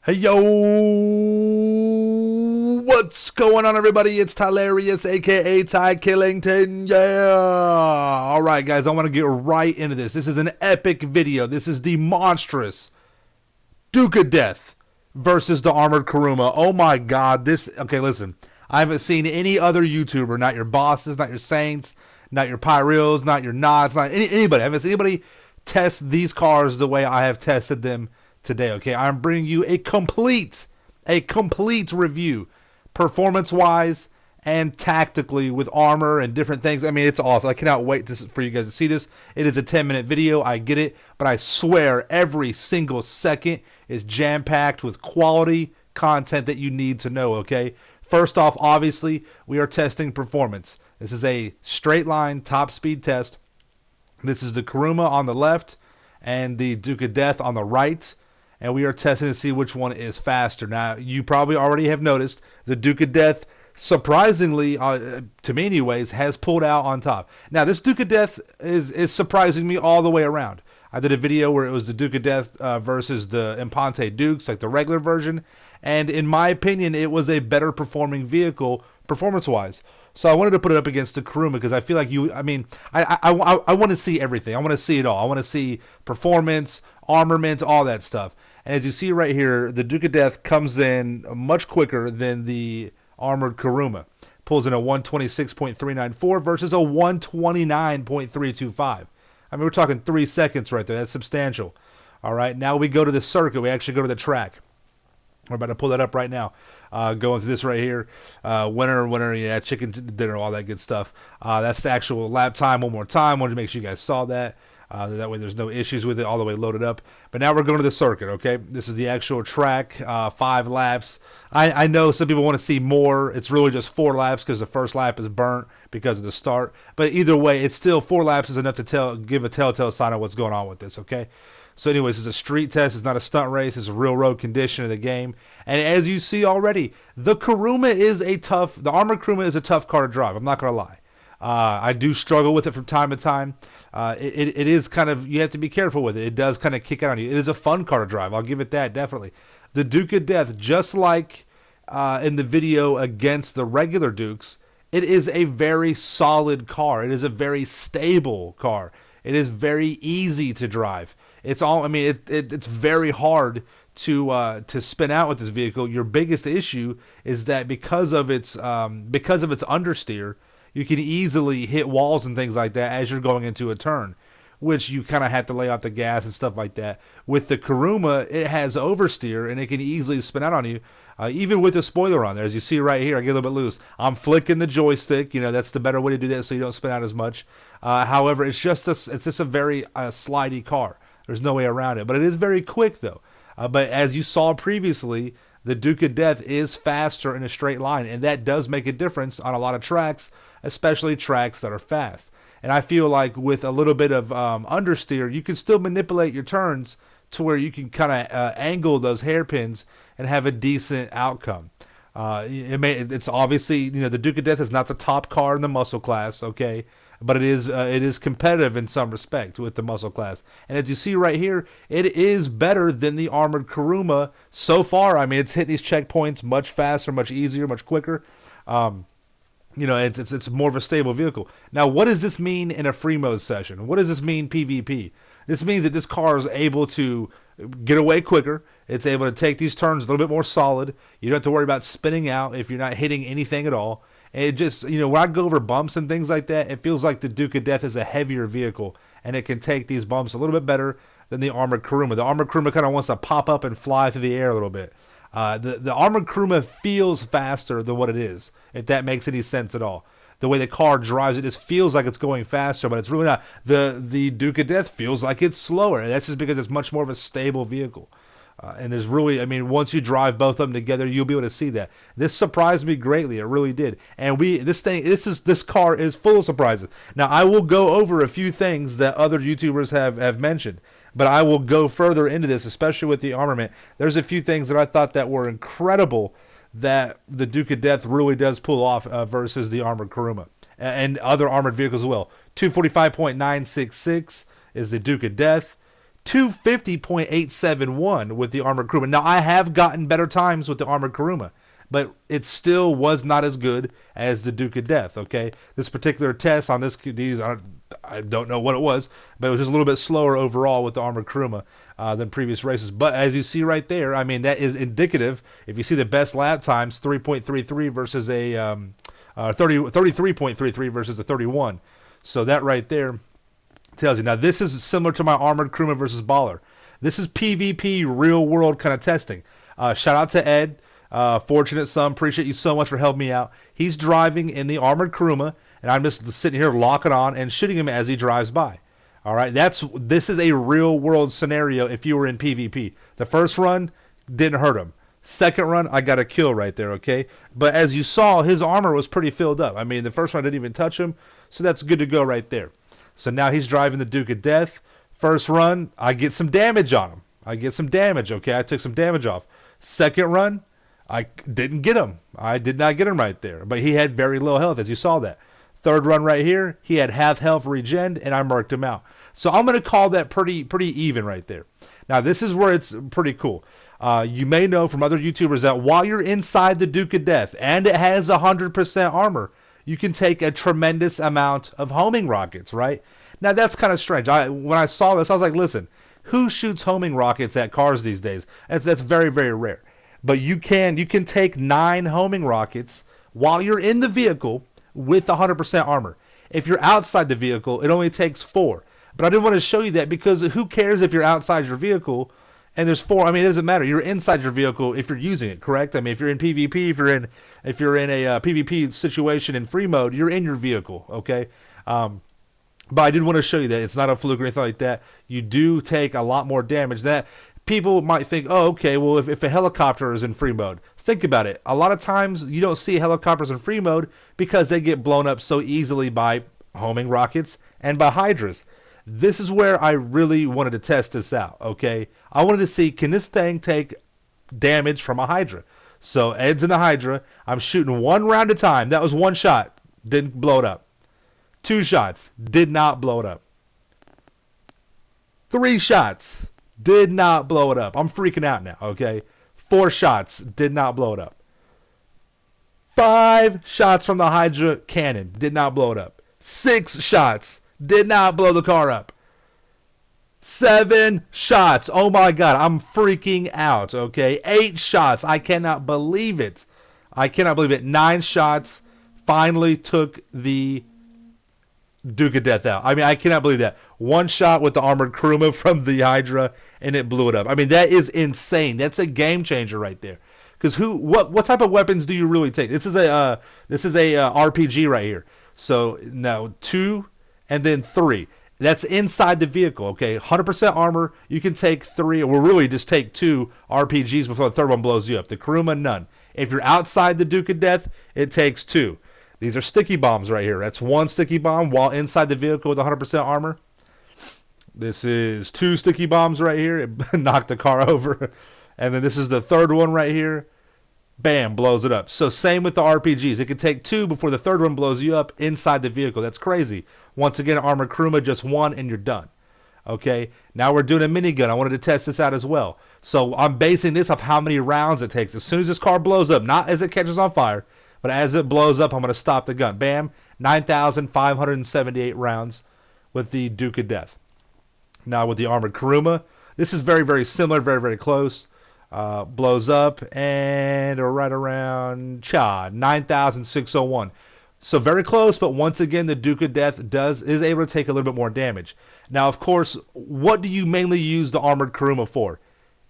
Hey yo, what's going on everybody? It's Tylarious, aka Ty Killington, yeah! Alright guys, I want to get right into this. This is an epic video. This is the monstrous Duke of Death versus the Armored Kuruma. Oh my god, okay listen, I haven't seen any other YouTuber, not your bosses, not your Saints, not your Pyreals, not your Nods, not anybody. I haven't seen anybody test these cars the way I have tested them today. Okay, I'm bringing you a complete review, performance-wise and tactically, with armor and different things. I mean, it's awesome. I cannot wait for you guys to see this. It is a 10-minute video. I get it, but I swear every single second is jam-packed with quality content that you need to know. Okay. First off, obviously, we are testing performance. This is a straight line top speed test. This is the Kuruma on the left and the Duke of Death on the right, and we are testing to see which one is faster. Now, you probably already have noticed the Duke of Death, surprisingly, to me anyways, has pulled out on top. Now, this Duke of Death is surprising me all the way around. I did a video where it was the Duke of Death versus the Impante Dukes, like the regular version, and in my opinion, it was a better performing vehicle performance-wise. So I wanted to put it up against the Kuruma because I feel like I want to see everything. I want to see it all. I want to see performance, armament, all that stuff. And as you see right here, the Duke of Death comes in much quicker than the armored Kuruma. Pulls in a 126.394 versus a 129.325. I mean, we're talking 3 seconds right there. That's substantial. All right, now we go to the circuit. We actually go to the track. We're about to pull that up right now. Going through this right here. Winner, yeah, chicken dinner, all that good stuff. That's the actual lap time one more time. Wanted to make sure you guys saw that. That way there's no issues with it, all the way loaded up. But now we're going to the circuit, okay? This is the actual track, 5 laps. I know some people want to see more. It's really just 4 laps because the first lap is burnt because of the start. But either way, it's still 4 laps is enough to give a telltale sign of what's going on with this, okay? So anyways, it's a street test. It's not a stunt race. It's a real road condition of the game. And as you see already, the Kuruma is the Armored Kuruma is a tough car to drive. I'm not going to lie. I do struggle with it from time to time. It is kind of, you have to be careful with it. It does kind of kick out on you. It is a fun car to drive. I'll give it that, definitely. The Duke of Death, just like in the video against the regular Dukes, it is a very solid car. It is a very stable car. It is very easy to drive. It's very hard to spin out with this vehicle. Your biggest issue is that because of its understeer, you can easily hit walls and things like that as you're going into a turn, which you kind of have to lay off the gas and stuff like that. With the Kuruma, it has oversteer and it can easily spin out on you, even with the spoiler on there. As you see right here, I get a little bit loose. I'm flicking the joystick. You know, that's the better way to do that so you don't spin out as much. However, it's just a very slidey car. There's no way around it, but it is very quick though. But as you saw previously, the Duke of Death is faster in a straight line, and that does make a difference on a lot of tracks, especially tracks that are fast. And I feel like with a little bit of understeer, you can still manipulate your turns to where you can kind of angle those hairpins and have a decent outcome. It's obviously, you know, the Duke of Death is not the top car in the muscle class, okay? But it is competitive in some respect with the muscle class. And as you see right here, it is better than the armored Kuruma so far. I mean, it's hit these checkpoints much faster, much easier, much quicker. You know, it's more of a stable vehicle. Now, what does this mean in a free mode session? What does this mean PvP? This means that this car is able to get away quicker. It's able to take these turns a little bit more solid. You don't have to worry about spinning out if you're not hitting anything at all. It just, you know, when I go over bumps and things like that, it feels like the Duke of Death is a heavier vehicle, and it can take these bumps a little bit better than the Armored Kuruma. The Armored Kuruma kind of wants to pop up and fly through the air a little bit. The Armored Kuruma feels faster than what it is, if that makes any sense at all. The way the car drives, it just feels like it's going faster, but it's really not. The Duke of Death feels like it's slower, and that's just because it's much more of a stable vehicle. And there's really, I mean, once you drive both of them together, you'll be able to see that. This surprised me greatly. It really did. And this car is full of surprises. Now, I will go over a few things that other YouTubers have mentioned, but I will go further into this, especially with the armament. There's a few things that I thought that were incredible that the Duke of Death really does pull off versus the armored Kuruma and other armored vehicles as well. 245.966 is the Duke of Death. 250.871 with the Armored Kuruma. Now, I have gotten better times with the Armored Kuruma, but it still was not as good as the Duke of Death, okay? This particular test on these, I don't know what it was, but it was just a little bit slower overall with the Armored Kuruma than previous races. But as you see right there, I mean, that is indicative. If you see the best lap times, 3.33 versus a 33.33 versus a 31. So that right there tells you. Now, this is similar to my Armored Kuruma versus Baller. This is PvP, real world kind of testing. Shout out to Ed. Fortunate Son, appreciate you so much for helping me out. He's driving in the Armored Kuruma, and I'm just sitting here locking on and shooting him as he drives by. All right, this is a real world scenario if you were in PvP. The first run didn't hurt him. Second run, I got a kill right there, okay? But as you saw, his armor was pretty filled up. I mean, the first run didn't even touch him, so that's good to go right there. So now he's driving the Duke of Death. First run, I get some damage on him. I get some damage, okay? I took some damage off. Second run, I didn't get him. I did not get him right there. But he had very low health, as you saw that. Third run right here, he had half health regen, and I marked him out. So I'm going to call that pretty even right there. Now, this is where it's pretty cool. You may know from other YouTubers that while you're inside the Duke of Death, and it has 100% armor, you can take a tremendous amount of homing rockets, right? Now, that's kind of strange. When I saw this, I was like, listen, who shoots homing rockets at cars these days? That's very, very rare. But you can take 9 homing rockets while you're in the vehicle with 100% armor. If you're outside the vehicle, it only takes 4. But I didn't want to show you that because who cares if you're outside your vehicle and there's 4? I mean, it doesn't matter. You're inside your vehicle if you're using it, correct? I mean, if you're in PvP, if you're in a PvP situation in free mode, you're in your vehicle, okay? But I did want to show you that it's not a fluke or anything like that. You do take a lot more damage. That people might think, oh, okay, well, if a helicopter is in free mode, think about it. A lot of times you don't see helicopters in free mode because they get blown up so easily by homing rockets and by hydras. This is where I really wanted to test this out, okay? I wanted to see, can this thing take damage from a hydra? So Ed's in the hydra. I'm shooting 1 round at a time. That was 1 shot. Didn't blow it up. 2 shots. Did not blow it up. 3 shots. Did not blow it up. I'm freaking out now, okay? 4 shots. Did not blow it up. 5 shots from the hydra cannon. Did not blow it up. 6 shots. Did not blow the car up. 7 shots. Oh my God, I'm freaking out, okay? 8 shots. I cannot believe it. I cannot believe it. 9 shots finally took the Duke of Death out. I mean, I cannot believe that. 1 shot with the Armored Kuruma from the Hydra, and it blew it up. I mean, that is insane. That's a game changer right there. Because what type of weapons do you really take? This is a RPG right here. So now 2 and then 3. That's inside the vehicle, okay? 100% armor. You can take 3, or really just take 2 RPGs before the third one blows you up. The Kuruma, none. If you're outside the Duke of Death, it takes 2. These are sticky bombs right here. That's 1 sticky bomb while inside the vehicle with 100% armor. This is 2 sticky bombs right here. It knocked the car over. And then this is the third one right here. Bam, blows it up. So same with the RPGs. It could take 2 before the third one blows you up inside the vehicle. That's crazy. Once again, Armored Kuruma, just 1 and you're done. Okay, now we're doing a minigun. I wanted to test this out as well. So I'm basing this off how many rounds it takes. As soon as this car blows up, not as it catches on fire, but as it blows up, I'm going to stop the gun. Bam, 9,578 rounds with the Duke of Death. Now with the Armored Kuruma, this is very, very similar, very, very close. Blows up and right around 9,601. So very close, but once again, the Duke of Death is able to take a little bit more damage. Now, of course, what do you mainly use the Armored Kuruma for?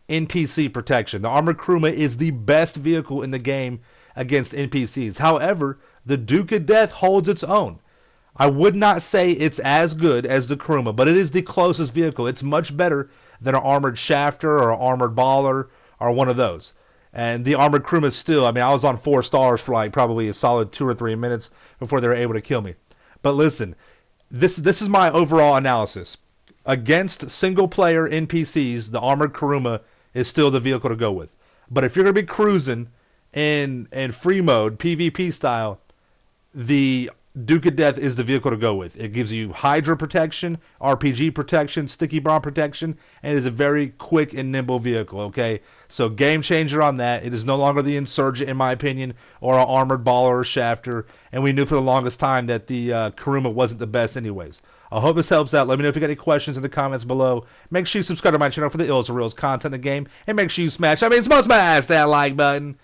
NPC protection. The Armored Kuruma is the best vehicle in the game against NPCs. However, the Duke of Death holds its own. I would not say it's as good as the Kuruma, but it is the closest vehicle. It's much better than an Armored Shafter or an Armored Baller or one of those. And the Armored Kuruma is still, I mean, I was on 4 stars for like probably a solid 2 or 3 minutes before they were able to kill me. But listen, this is my overall analysis. Against single-player NPCs, the Armored Kuruma is still the vehicle to go with. But if you're going to be cruising in free mode, PvP style, the Duke of Death is the vehicle to go with. It gives you Hydra protection, RPG protection, sticky bomb protection, and it is a very quick and nimble vehicle, okay? So game changer on that. It is no longer the Insurgent, in my opinion, or an Armored Baller or Shafter, and we knew for the longest time that the Kuruma wasn't the best anyways. I hope this helps out. Let me know if you got any questions in the comments below. Make sure you subscribe to my channel for the Ills and Reels content in the game, and make sure you smash that like button.